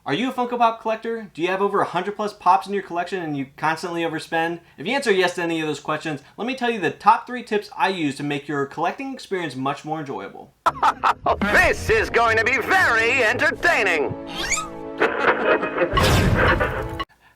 Are you a Funko Pop collector? Do you have over 100 plus pops in your collection and you constantly overspend? If you answer yes to any of those questions, let me tell you the top 3 tips I use to make your collecting experience much more enjoyable. This is going to be very entertaining.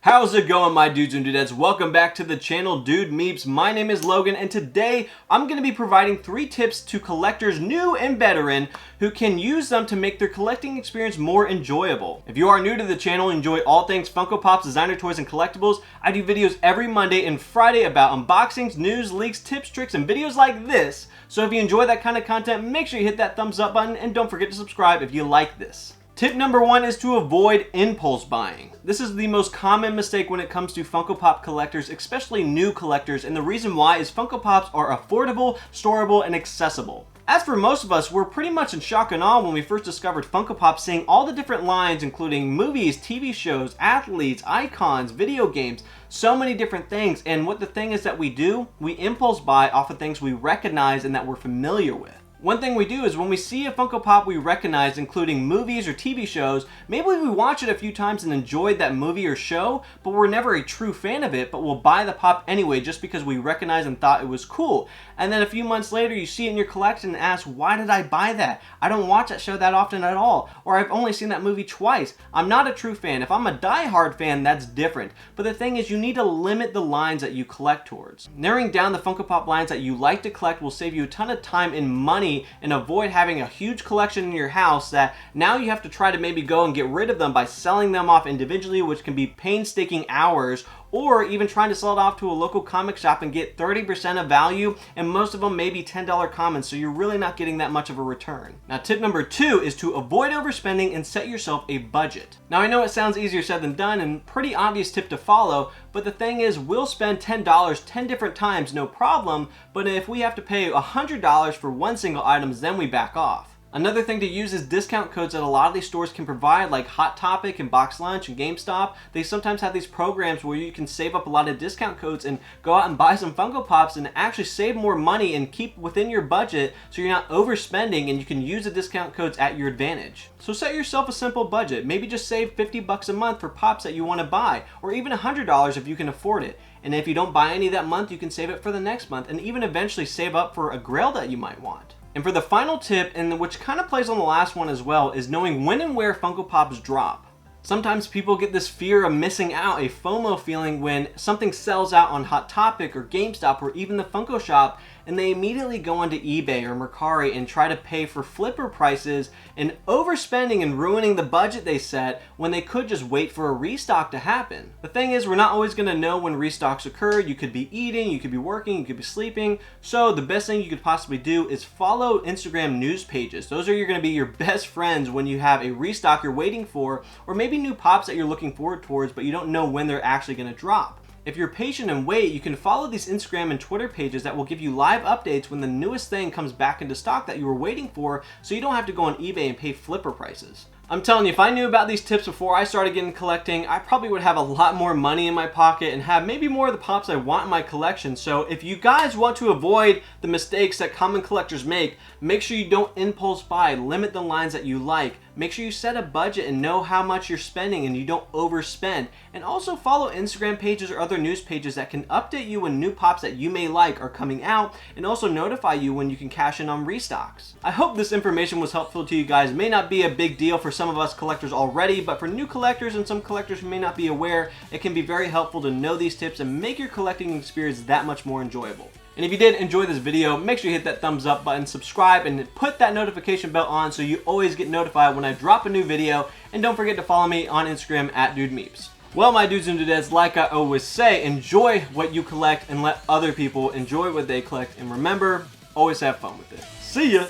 How's it going, my dudes and dudettes? Welcome back to the channel DudeMeeps. My name is Logan, and today I'm going to be providing 3 tips to collectors new and veteran who can use them to make their collecting experience more enjoyable. If you are new to the channel and enjoy all things Funko Pops, designer toys, and collectibles, I do videos every Monday and Friday about unboxings, news, leaks, tips, tricks, and videos like this. So if you enjoy that kind of content, make sure you hit that thumbs up button and don't forget to subscribe if you like this. Tip number 1 is to avoid impulse buying. This is the most common mistake when it comes to Funko Pop collectors, especially new collectors, and the reason why is Funko Pops are affordable, storable, and accessible. As for most of us, we're pretty much in shock and awe when we first discovered Funko Pop, seeing all the different lines, including movies, TV shows, athletes, icons, video games, so many different things. And what the thing is that we do, we impulse buy off of things we recognize and that we're familiar with. One thing we do is when we see a Funko Pop we recognize, including movies or TV shows, maybe we watch it a few times and enjoyed that movie or show, but we're never a true fan of it, but we'll buy the pop anyway just because we recognize and thought it was cool. And then a few months later you see it in your collection and ask, why did I buy that? I don't watch that show that often at all, or I've only seen that movie twice. I'm not a true fan. If I'm a die-hard fan, that's different. But the thing is, you need to limit the lines that you collect towards. Narrowing down the Funko Pop lines that you like to collect will save you a ton of time and money, and avoid having a huge collection in your house that now you have to try to maybe go and get rid of them by selling them off individually, which can be painstaking hours, or even trying to sell it off to a local comic shop and get 30% of value, and most of them may be $10 commons, so you're really not getting that much of a return. Now, tip number 2 is to avoid overspending and set yourself a budget. Now, I know it sounds easier said than done and pretty obvious tip to follow, but the thing is, we'll spend $10 10 different times, no problem, but if we have to pay $100 for one single item, then we back off. Another thing to use is discount codes that a lot of these stores can provide, like Hot Topic and Box Lunch and GameStop. They sometimes have these programs where you can save up a lot of discount codes and go out and buy some Funko Pops and actually save more money and keep within your budget so you're not overspending, and you can use the discount codes at your advantage. So set yourself a simple budget. Maybe just save $50 a month for pops that you want to buy, or even $100 if you can afford it. And if you don't buy any that month, you can save it for the next month, and even eventually save up for a grail that you might want. And for the final tip, and which kind of plays on the last one as well, is knowing when and where Funko Pops drop. Sometimes people get this fear of missing out, a FOMO feeling, when something sells out on Hot Topic or GameStop or even the Funko Shop, and they immediately go onto eBay or Mercari and try to pay for flipper prices and overspending and ruining the budget they set when they could just wait for a restock to happen. The thing is, we're not always going to know when restocks occur. You could be eating, you could be working, you could be sleeping. So the best thing you could possibly do is follow Instagram news pages. Those are going to be your best friends when you have a restock you're waiting for, or maybe new pops that you're looking forward towards, but you don't know when they're actually going to drop. If you're patient and wait, you can follow these Instagram and Twitter pages that will give you live updates when the newest thing comes back into stock that you were waiting for, so you don't have to go on eBay and pay flipper prices. I'm telling you, if I knew about these tips before I started getting collecting, I probably would have a lot more money in my pocket and have maybe more of the pops I want in my collection. So if you guys want to avoid the mistakes that common collectors make sure you don't impulse buy, limit the lines that you like, make sure you set a budget and know how much you're spending and you don't overspend. And also follow Instagram pages or other news pages that can update you when new pops that you may like are coming out, and also notify you when you can cash in on restocks. I hope this information was helpful to you guys. It may not be a big deal for some of us collectors already, but for new collectors and some collectors who may not be aware, it can be very helpful to know these tips and make your collecting experience that much more enjoyable. And if you did enjoy this video, make sure you hit that thumbs up button, subscribe, and put that notification bell on so you always get notified when I drop a new video. And don't forget to follow me on Instagram at DudeMeeps. Well, my dudes and dudettes, like I always say, enjoy what you collect and let other people enjoy what they collect. And remember, always have fun with it. See ya!